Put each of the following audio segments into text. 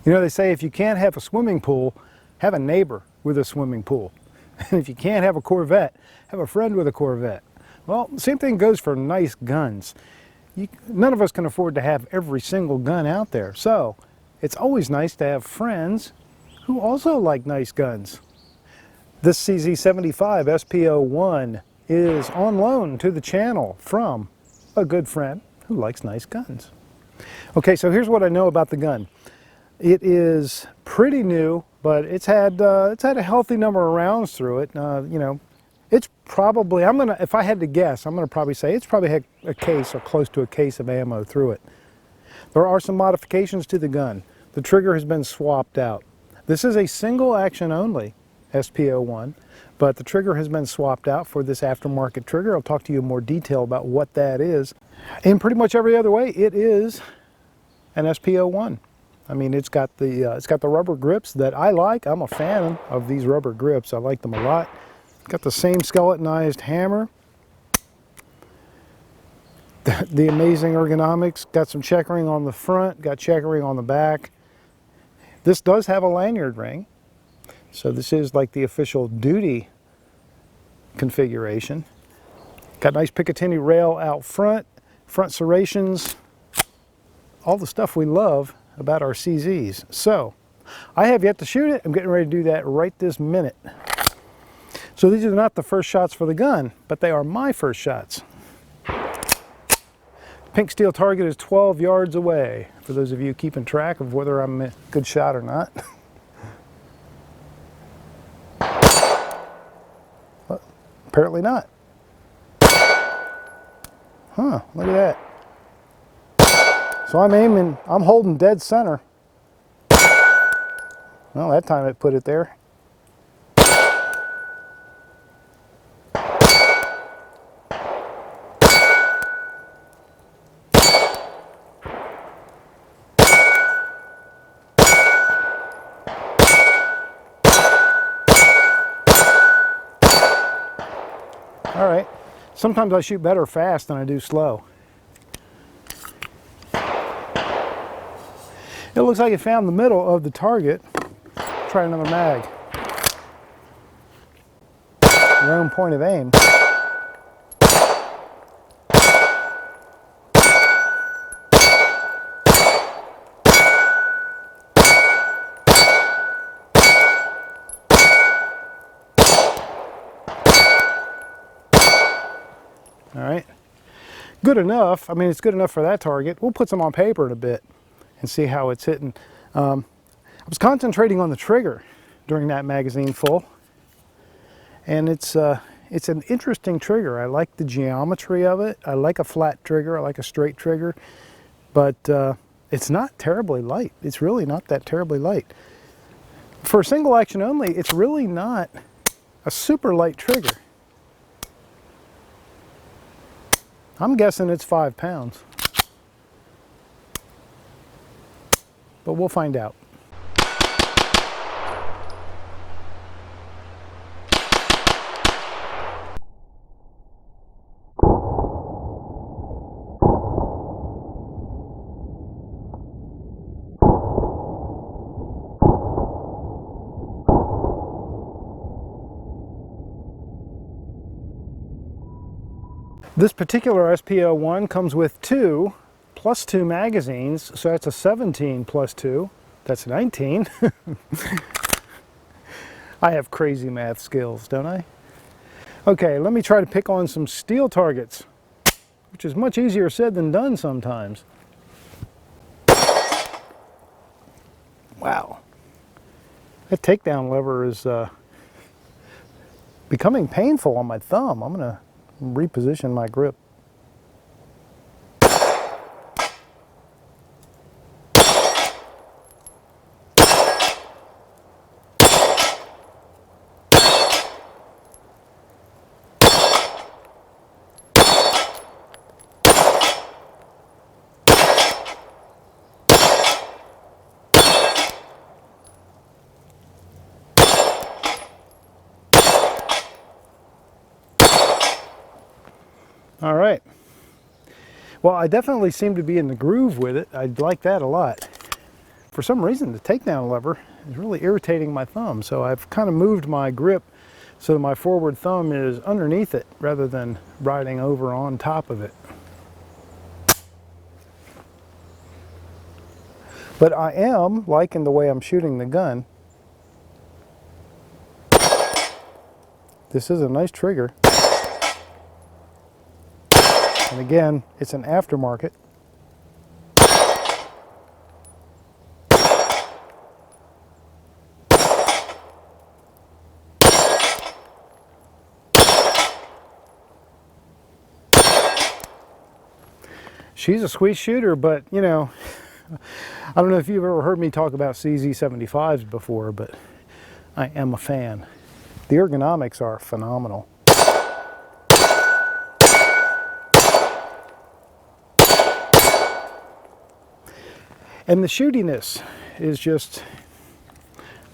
You know, they say if you can't have a swimming pool, have a neighbor with a swimming pool. And if you can't have a Corvette, have a friend with a Corvette. Well, same thing goes for nice guns. None of us can afford to have every single gun out there. So it's always nice to have friends who also like nice guns. This CZ75 SP01 is on loan to the channel from a good friend who likes nice guns. Okay, so here's what I know about the gun. It is pretty new, but it's had a healthy number of rounds through it. You know, it's probably, if I had to guess, I'm gonna probably say it's probably had a case or close to a case of ammo through it. There are some modifications to the gun. The trigger has been swapped out. This is a single action only SP01, but the trigger has been swapped out for this aftermarket trigger. I'll talk to you in more detail about what that is. In pretty much every other way, it is an SP01. I mean, it's got the rubber grips that I like. I'm a fan of these rubber grips. I like them a lot. Got the same skeletonized hammer. The amazing ergonomics. Got some checkering on the front. Got checkering on the back. This does have a lanyard ring. So this is like the official duty configuration. Got nice Picatinny rail out front. Front serrations. All the stuff we love about our CZs. So I have yet to shoot it. I'm getting ready to do that right this minute. So these are not the first shots for the gun, but they are my first shots. Pink steel target is 12 yards away, for those of you keeping track of whether I'm a good shot or not. Well, apparently not. Huh, look at that. So I'm aiming, I'm holding dead center. Well, that time it put it there. All right, sometimes I shoot better fast than I do slow. It looks like it found the middle of the target. Try another mag. Your own point of aim. All right, good enough. I mean, it's good enough for that target. We'll put some on paper in a bit and see how it's hitting. I was concentrating on the trigger during that magazine full, and it's an interesting trigger. I like the geometry of it. I like a flat trigger. I like a straight trigger, but it's not terribly light. It's really not that terribly light. For single action only, it's really not a super light trigger. I'm guessing it's 5 pounds. But we'll find out. This particular SP01 comes with 2 +2 magazines, so that's a 17 + 2. That's 19. I have crazy math skills, don't I? Okay, let me try to pick on some steel targets, which is much easier said than done sometimes. Wow. That takedown lever is becoming painful on my thumb. I'm going to reposition my grip. All right. Well, I definitely seem to be in the groove with it. I like that a lot. For some reason, the takedown lever is really irritating my thumb, so I've kind of moved my grip so that my forward thumb is underneath it rather than riding over on top of it. But I am liking the way I'm shooting the gun. This is a nice trigger. And again, it's an aftermarket. She's a sweet shooter, but you know, I don't know if you've ever heard me talk about CZ75s before, but I am a fan. The ergonomics are phenomenal. And the shootiness is just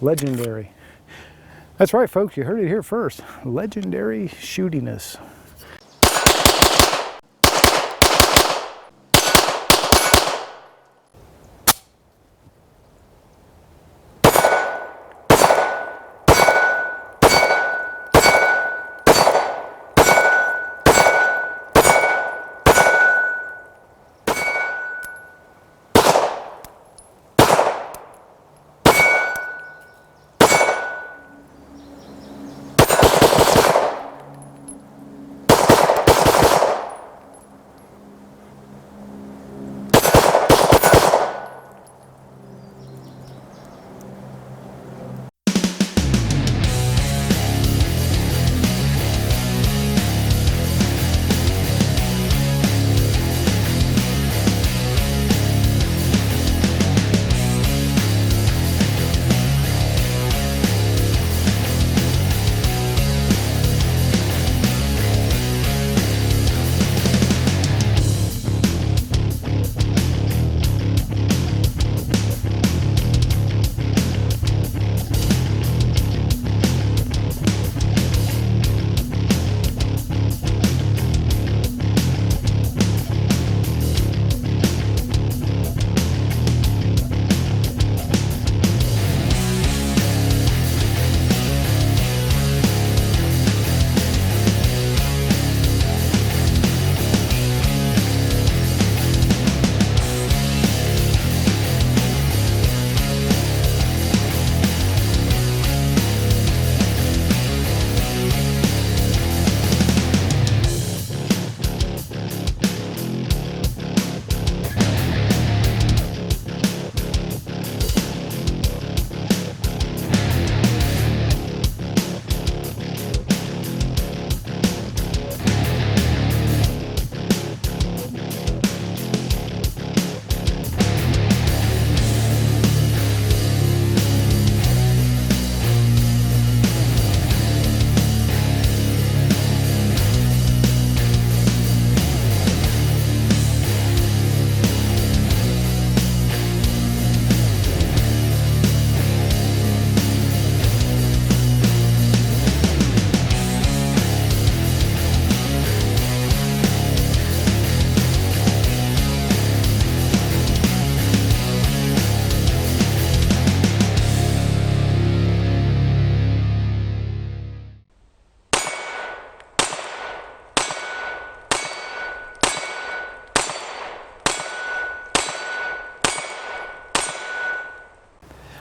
legendary. That's right, folks, you heard it here first. Legendary shootiness.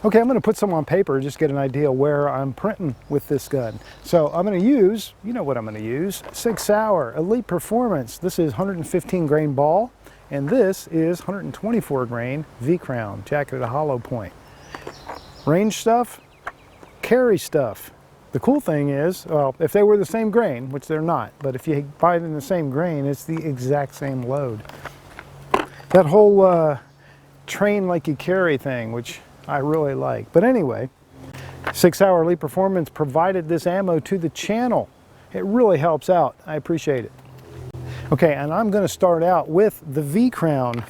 Okay, I'm going to put some on paper, just get an idea where I'm printing with this gun. So I'm going to use, you know what I'm going to use, Sig Sauer Elite Performance. This is 115 grain ball, and this is 124 grain V-Crown, jacketed hollow point. Range stuff, carry stuff. The cool thing is, well, if they were the same grain, which they're not, but if you buy it in the same grain, it's the exact same load. That whole train like you carry thing, which I really like. But anyway, Sig Sauer Elite Performance provided this ammo to the channel. It really helps out. I appreciate it. Okay, and I'm going to start out with the V-Crown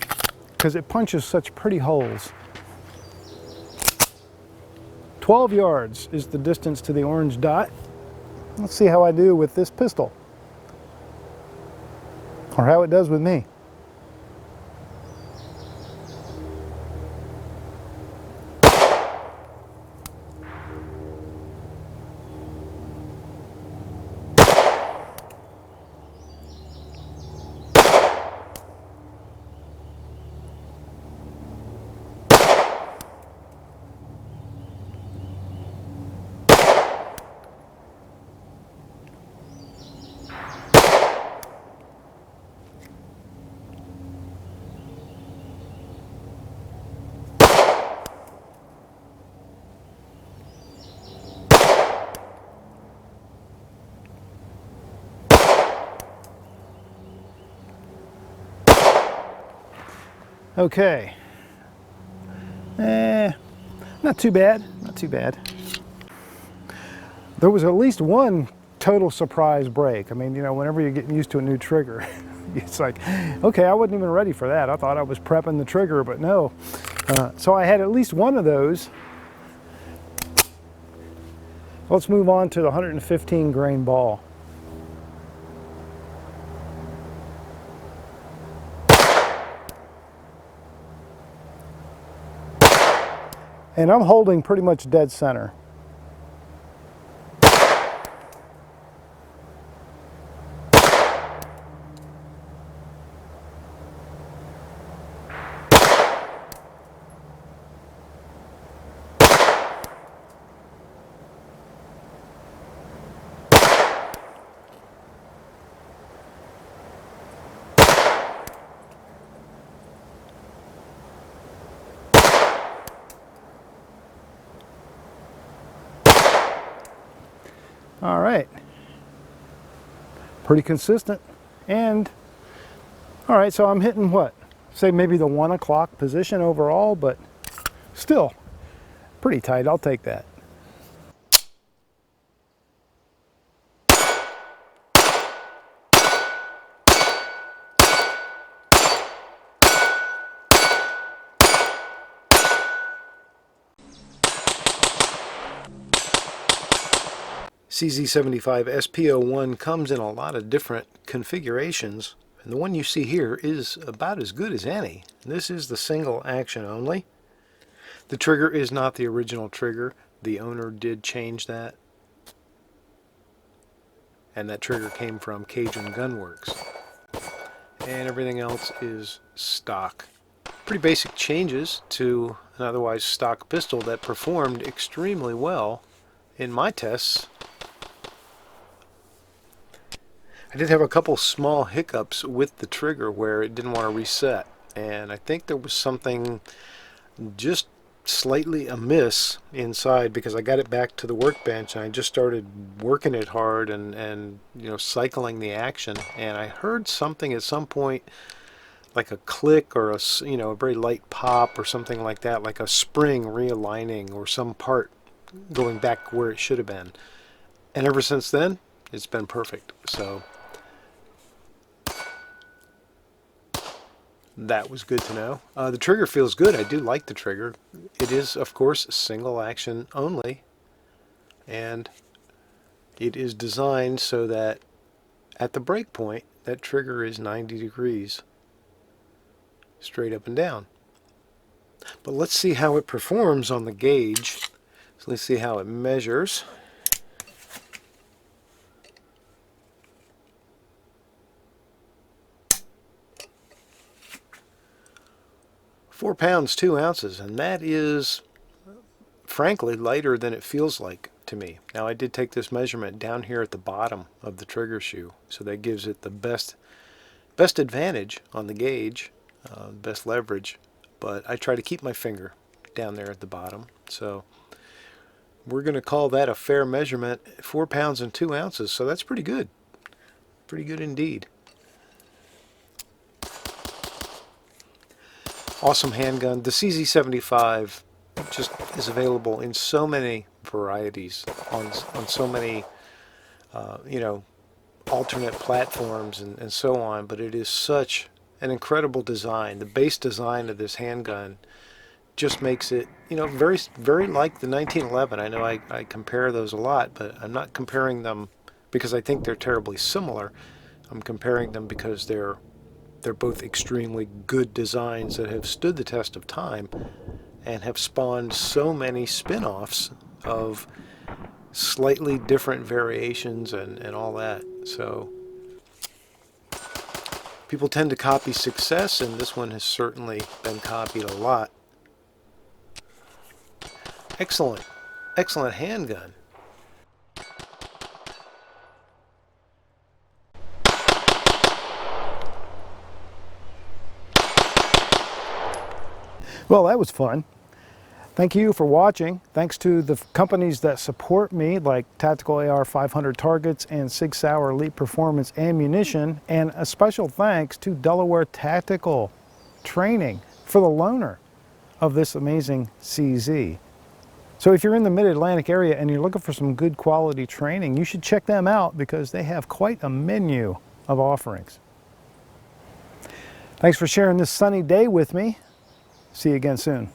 because it punches such pretty holes. 12 yards is the distance to the orange dot. Let's see how I do with this pistol. or how it does with me. Okay. Not too bad, not too bad. There was at least one total surprise break. I mean, you know, whenever you're getting used to a new trigger, it's like, okay, I wasn't even ready for that. I thought I was prepping the trigger, but no. So I had at least one of those. Let's move on to the 115 grain ball. And I'm holding pretty much dead center. All right, pretty consistent. And all right, so I'm hitting what? Say maybe the 1 o'clock position overall, but still pretty tight. I'll take that. CZ75 SP01 comes in a lot of different configurations, and the one you see here is about as good as any. This is the single action only. The trigger is not the original trigger. The owner did change that, and that trigger came from Cajun Gunworks. And everything else is stock. Pretty basic changes to an otherwise stock pistol that performed extremely well in my tests. I did have a couple small hiccups with the trigger where it didn't want to reset, and I think there was something just slightly amiss inside because I got it back to the workbench and I just started working it hard and you know, cycling the action, and I heard something at some point like a click or a, you know, a very light pop or something like that, like a spring realigning or some part going back where it should have been. And ever since then, it's been perfect. So that was good to know. The trigger feels good. I do like the trigger. It is, of course, single action only, and it is designed so that at the break point, that trigger is 90 degrees straight up and down. But let's see how it performs on the gauge. So let's see how it measures. £4 pounds 2 ounces, and that is frankly lighter than it feels like to me. Now, I did take this measurement down here at the bottom of the trigger shoe, so that gives it the best advantage on the gauge, best leverage, but I try to keep my finger down there at the bottom. So we're going to call that a fair measurement, 4 pounds and 2 ounces, so that's pretty good. Pretty good indeed. Awesome handgun. The CZ75 just is available in so many varieties on so many you know, alternate platforms and so on, but it is such an incredible design. The base design of this handgun just makes it, you know, very like the 1911. I know I compare those a lot, but I'm not comparing them because I think they're terribly similar. I'm comparing them because they're They're both extremely good designs that have stood the test of time and have spawned so many spin-offs of slightly different variations and all that. So people tend to copy success, and this one has certainly been copied a lot. Excellent, excellent handgun. Well, that was fun. Thank you for watching. Thanks to the companies that support me, like Tactical AR 500 Targets and Sig Sauer Elite Performance Ammunition, and a special thanks to Delaware Tactical Training for the loaner of this amazing CZ. So if you're in the Mid-Atlantic area and you're looking for some good quality training, you should check them out because they have quite a menu of offerings. Thanks for sharing this sunny day with me. See you again soon.